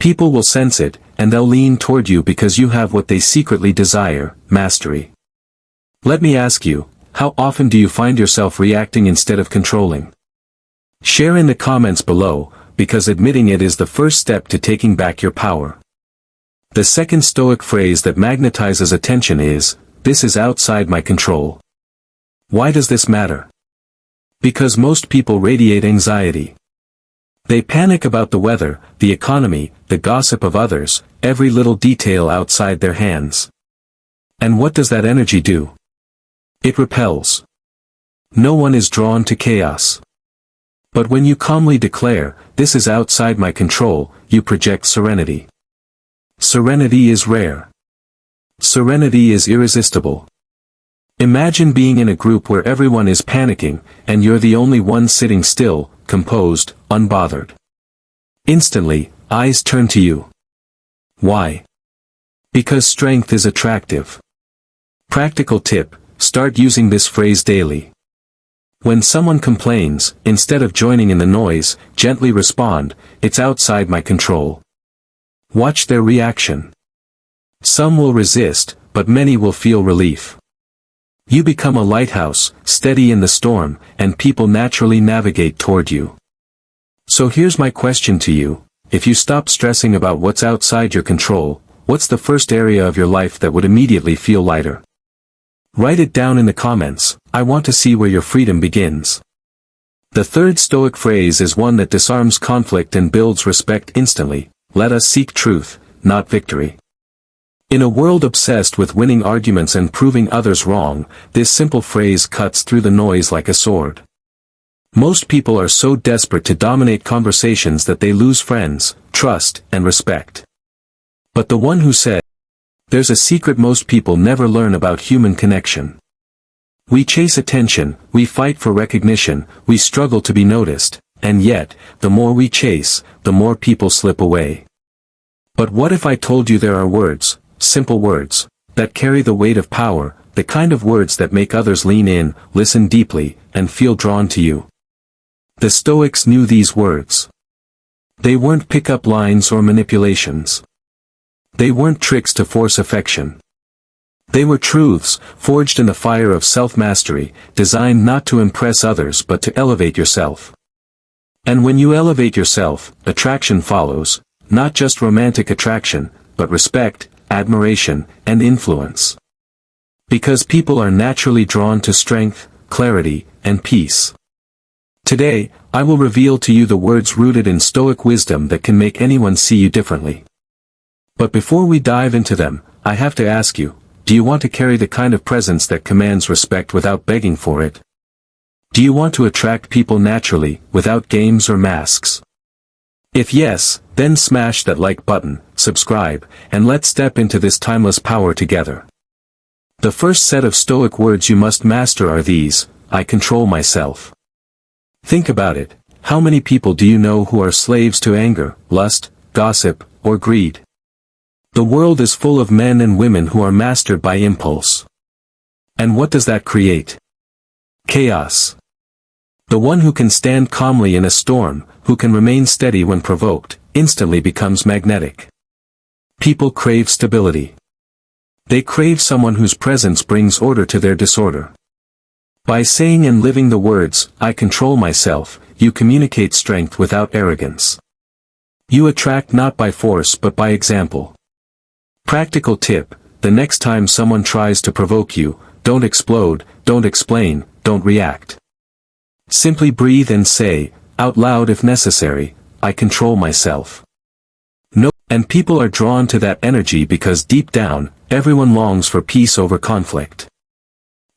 People will sense it, and they'll lean toward you because you have what they secretly desire, mastery. Let me ask you, how often do you find yourself reacting instead of controlling? Share in the comments below, because admitting it is the first step to taking back your power. The second Stoic phrase that magnetizes attention is, "This is outside my control." Why does this matter? Because most people radiate anxiety. They panic about the weather, the economy, the gossip of others, every little detail outside their hands. And what does that energy do? It repels. No one is drawn to chaos. But when you calmly declare, "This is outside my control," you project serenity. Serenity is rare. Serenity is irresistible. Imagine being in a group where everyone is panicking, and you're the only one sitting still, composed, unbothered. Instantly, eyes turn to you. Why? Because strength is attractive. Practical tip, start using this phrase daily. When someone complains, instead of joining in the noise, gently respond, "It's outside my control." Watch their reaction. Some will resist, but many will feel relief. You become a lighthouse, steady in the storm, and people naturally navigate toward you. So here's my question to you: if you stop stressing about what's outside your control, what's the first area of your life that would immediately feel lighter? Write it down in the comments. I want to see where your freedom begins. The third Stoic phrase is one that disarms conflict and builds respect instantly. Let us seek truth, not victory. In a world obsessed with winning arguments and proving others wrong, this simple phrase cuts through the noise like a sword. Most people are so desperate to dominate conversations that they lose friends, trust, and respect. But the one who said, "There's a secret most people never learn about human connection. We chase attention, we fight for recognition, we struggle to be noticed, and yet, the more we chase, the more people slip away." But what if I told you there are words, simple words, that carry the weight of power, the kind of words that make others lean in, listen deeply, and feel drawn to you? The Stoics knew these words. They weren't pick-up lines or manipulations. They weren't tricks to force affection. They were truths, forged in the fire of self-mastery, designed not to impress others but to elevate yourself. And when you elevate yourself, attraction follows, not just romantic attraction, but respect, admiration, and influence. Because people are naturally drawn to strength, clarity, and peace. Today, I will reveal to you the words rooted in Stoic wisdom that can make anyone see you differently. But before we dive into them, I have to ask you, do you want to carry the kind of presence that commands respect without begging for it? Do you want to attract people naturally, without games or masks? If yes, then smash that like button, subscribe, and let's step into this timeless power together. The first set of Stoic words you must master are these: I control myself. Think about it, how many people do you know who are slaves to anger, lust, gossip, or greed? The world is full of men and women who are mastered by impulse. And what does that create? Chaos. The one who can stand calmly in a storm, who can remain steady when provoked, instantly becomes magnetic. People crave stability. They crave someone whose presence brings order to their disorder. By saying and living the words, "I control myself," you communicate strength without arrogance. You attract not by force but by example. Practical tip: the next time someone tries to provoke you, don't explode, don't explain, don't react. Simply breathe and say, out loud if necessary, "I control myself." No, and people are drawn to that energy because deep down, everyone longs for peace over conflict.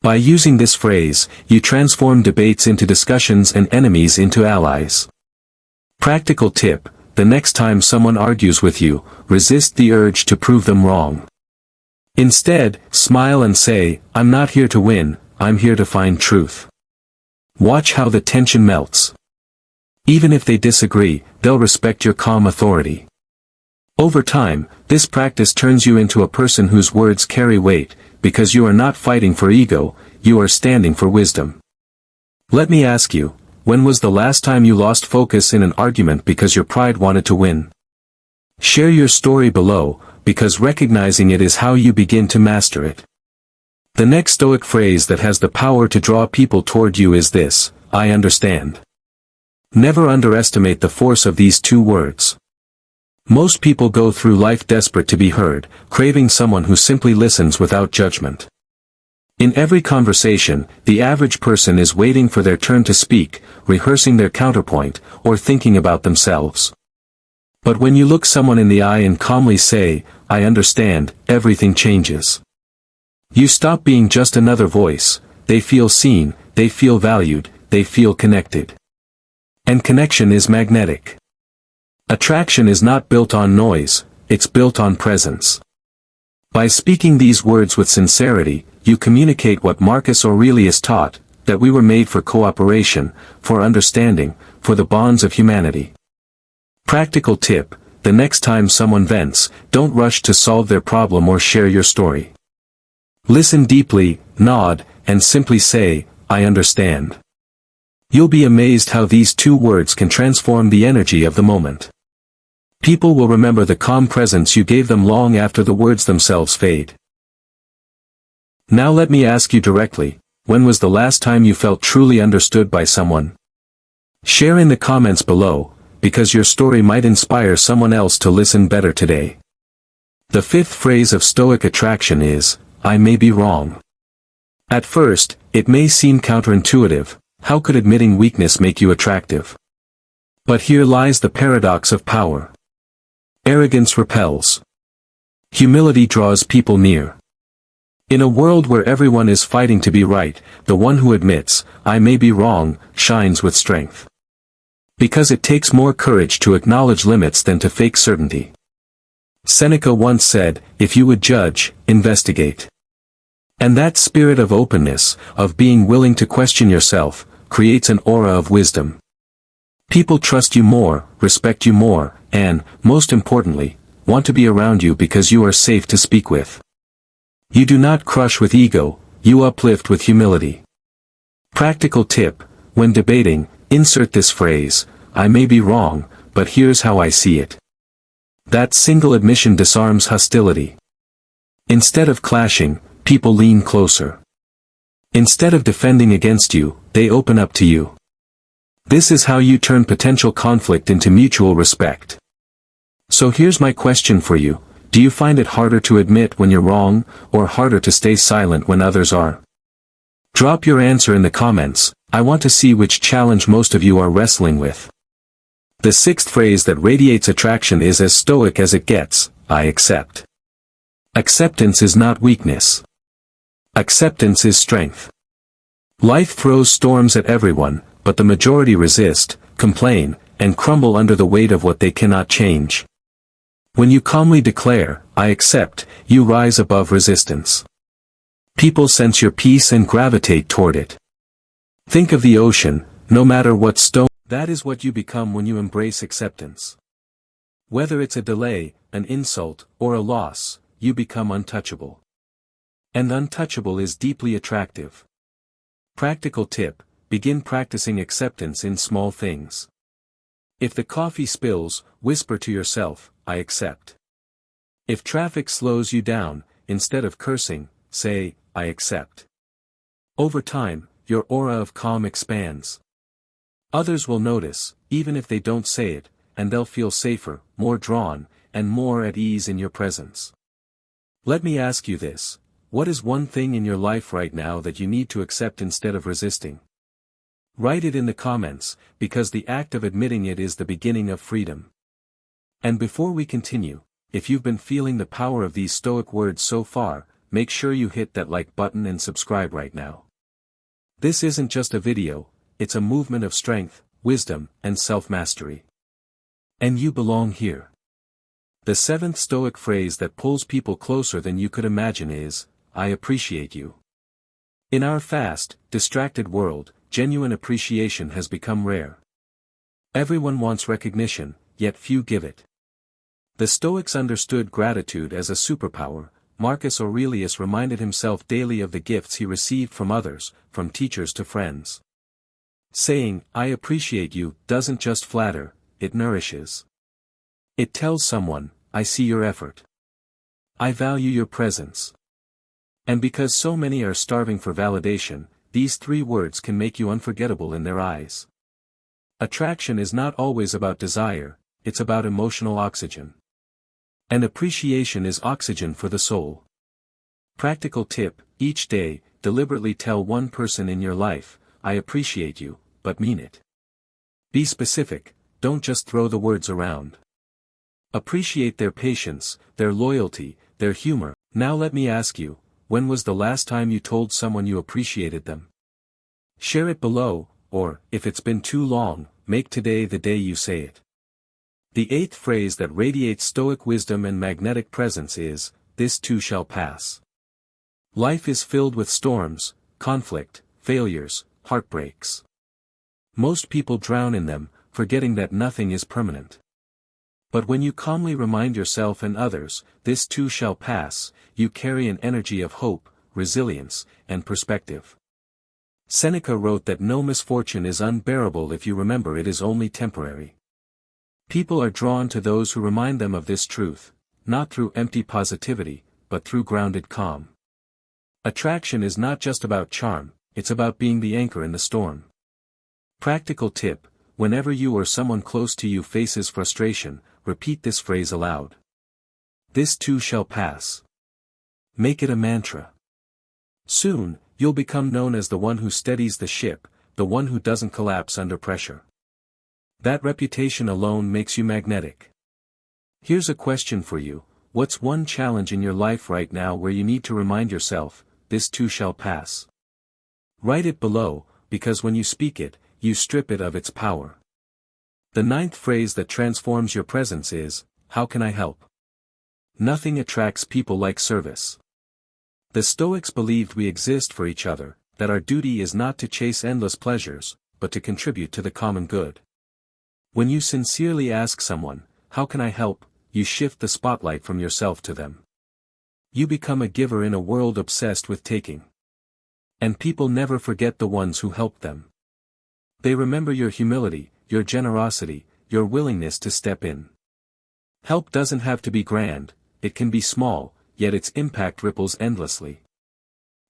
By using this phrase, you transform debates into discussions and enemies into allies. Practical tip: the next time someone argues with you, resist the urge to prove them wrong. Instead, smile and say, "I'm not here to win, I'm here to find truth." Watch how the tension melts. Even if they disagree, they'll respect your calm authority. Over time, this practice turns you into a person whose words carry weight, because you are not fighting for ego, you are standing for wisdom. Let me ask you, when was the last time you lost focus in an argument because your pride wanted to win? Share your story below, because recognizing it is how you begin to master it. The next Stoic phrase that has the power to draw people toward you is this: I understand. Never underestimate the force of these two words. Most people go through life desperate to be heard, craving someone who simply listens without judgment. In every conversation, the average person is waiting for their turn to speak, rehearsing their counterpoint, or thinking about themselves. But when you look someone in the eye and calmly say, I understand, everything changes. You stop being just another voice. They feel seen, they feel valued, they feel connected. And connection is magnetic. Attraction is not built on noise, it's built on presence. By speaking these words with sincerity, you communicate what Marcus Aurelius taught, that we were made for cooperation, for understanding, for the bonds of humanity. Practical tip: the next time someone vents, don't rush to solve their problem or share your story. Listen deeply, nod, and simply say, I understand. You'll be amazed how these two words can transform the energy of the moment. People will remember the calm presence you gave them long after the words themselves fade. Now let me ask you directly, when was the last time you felt truly understood by someone? Share in the comments below, because your story might inspire someone else to listen better today. The fifth phrase of Stoic attraction is, I may be wrong. At first, it may seem counterintuitive. How could admitting weakness make you attractive? But here lies the paradox of power. Arrogance repels. Humility draws people near. In a world where everyone is fighting to be right, the one who admits, I may be wrong, shines with strength. Because it takes more courage to acknowledge limits than to fake certainty. Seneca once said, if you would judge, investigate. And that spirit of openness, of being willing to question yourself, creates an aura of wisdom. People trust you more, respect you more, and, most importantly, want to be around you because you are safe to speak with. You do not crush with ego, you uplift with humility. Practical tip: when debating, insert this phrase, I may be wrong, but here's how I see it. That single admission disarms hostility. Instead of clashing, people lean closer. Instead of defending against you, they open up to you. This is how you turn potential conflict into mutual respect. So here's my question for you: do you find it harder to admit when you're wrong, or harder to stay silent when others are? Drop your answer in the comments. I want to see which challenge most of you are wrestling with. The sixth phrase that radiates attraction is as stoic as it gets: I accept. Acceptance is not weakness. Acceptance is strength. Life throws storms at everyone, but the majority resist, complain, and crumble under the weight of what they cannot change. When you calmly declare, I accept, you rise above resistance. People sense your peace and gravitate toward it. Think of the ocean, no matter what stone. That is what you become when you embrace acceptance. Whether it's a delay, an insult, or a loss, you become untouchable. And untouchable is deeply attractive. Practical tip: begin practicing acceptance in small things. If the coffee spills, whisper to yourself, I accept. If traffic slows you down, instead of cursing, say, I accept. Over time, your aura of calm expands. Others will notice, even if they don't say it, and they'll feel safer, more drawn, and more at ease in your presence. Let me ask you this: what is one thing in your life right now that you need to accept instead of resisting? Write it in the comments, because the act of admitting it is the beginning of freedom. And before we continue, if you've been feeling the power of these Stoic words so far, make sure you hit that like button and subscribe right now. This isn't just a video, it's a movement of strength, wisdom, and self-mastery. And you belong here. The seventh Stoic phrase that pulls people closer than you could imagine is, I appreciate you. In our fast, distracted world, genuine appreciation has become rare. Everyone wants recognition, yet few give it. The Stoics understood gratitude as a superpower. Marcus Aurelius reminded himself daily of the gifts he received from others, from teachers to friends. Saying, I appreciate you, doesn't just flatter, it nourishes. It tells someone, I see your effort. I value your presence. And because so many are starving for validation, these 3 words can make you unforgettable in their eyes. Attraction is not always about desire, it's about emotional oxygen. And appreciation is oxygen for the soul. Practical tip, each day, deliberately tell one person in your life, I appreciate you, but mean it. Be specific, don't just throw the words around. Appreciate their patience, their loyalty, their humor. Now let me ask you, when was the last time you told someone you appreciated them? Share it below, or, if it's been too long, make today the day you say it. The 8th phrase that radiates Stoic wisdom and magnetic presence is, this too shall pass. Life is filled with storms, conflict, failures, heartbreaks. Most people drown in them, forgetting that nothing is permanent. But when you calmly remind yourself and others, this too shall pass, you carry an energy of hope, resilience, and perspective. Seneca wrote that no misfortune is unbearable if you remember it is only temporary. People are drawn to those who remind them of this truth, not through empty positivity, but through grounded calm. Attraction is not just about charm, it's about being the anchor in the storm. Practical tip, whenever you or someone close to you faces frustration, repeat this phrase aloud. This too shall pass. Make it a mantra. Soon, you'll become known as the one who steadies the ship, the one who doesn't collapse under pressure. That reputation alone makes you magnetic. Here's a question for you, what's one challenge in your life right now where you need to remind yourself, this too shall pass? Write it below, because when you speak it, you strip it of its power. The 9th phrase that transforms your presence is, how can I help? Nothing attracts people like service. The Stoics believed we exist for each other, that our duty is not to chase endless pleasures, but to contribute to the common good. When you sincerely ask someone, how can I help, you shift the spotlight from yourself to them. You become a giver in a world obsessed with taking. And people never forget the ones who helped them. They remember your humility, your generosity, your willingness to step in. Help doesn't have to be grand, it can be small, yet its impact ripples endlessly.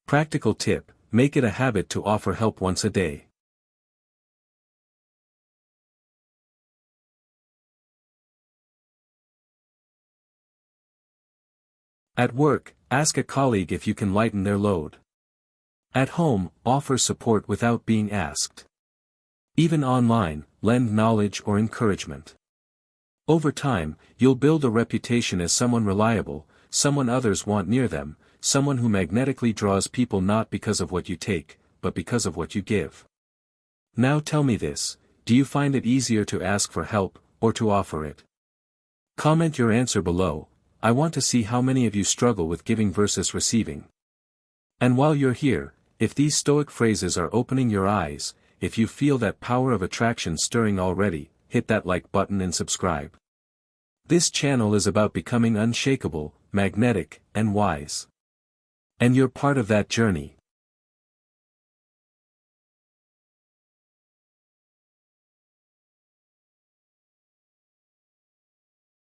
Practical tip, make it a habit to offer help once a day. At work, ask a colleague if you can lighten their load. At home, offer support without being asked. Even online, lend knowledge or encouragement. Over time, you'll build a reputation as someone reliable, someone others want near them, someone who magnetically draws people not because of what you take, but because of what you give. Now tell me this, do you find it easier to ask for help, or to offer it? Comment your answer below, I want to see how many of you struggle with giving versus receiving. And while you're here, if these Stoic phrases are opening your eyes, if you feel that power of attraction stirring already, hit that like button and subscribe. This channel is about becoming unshakable, magnetic, and wise. And you're part of that journey.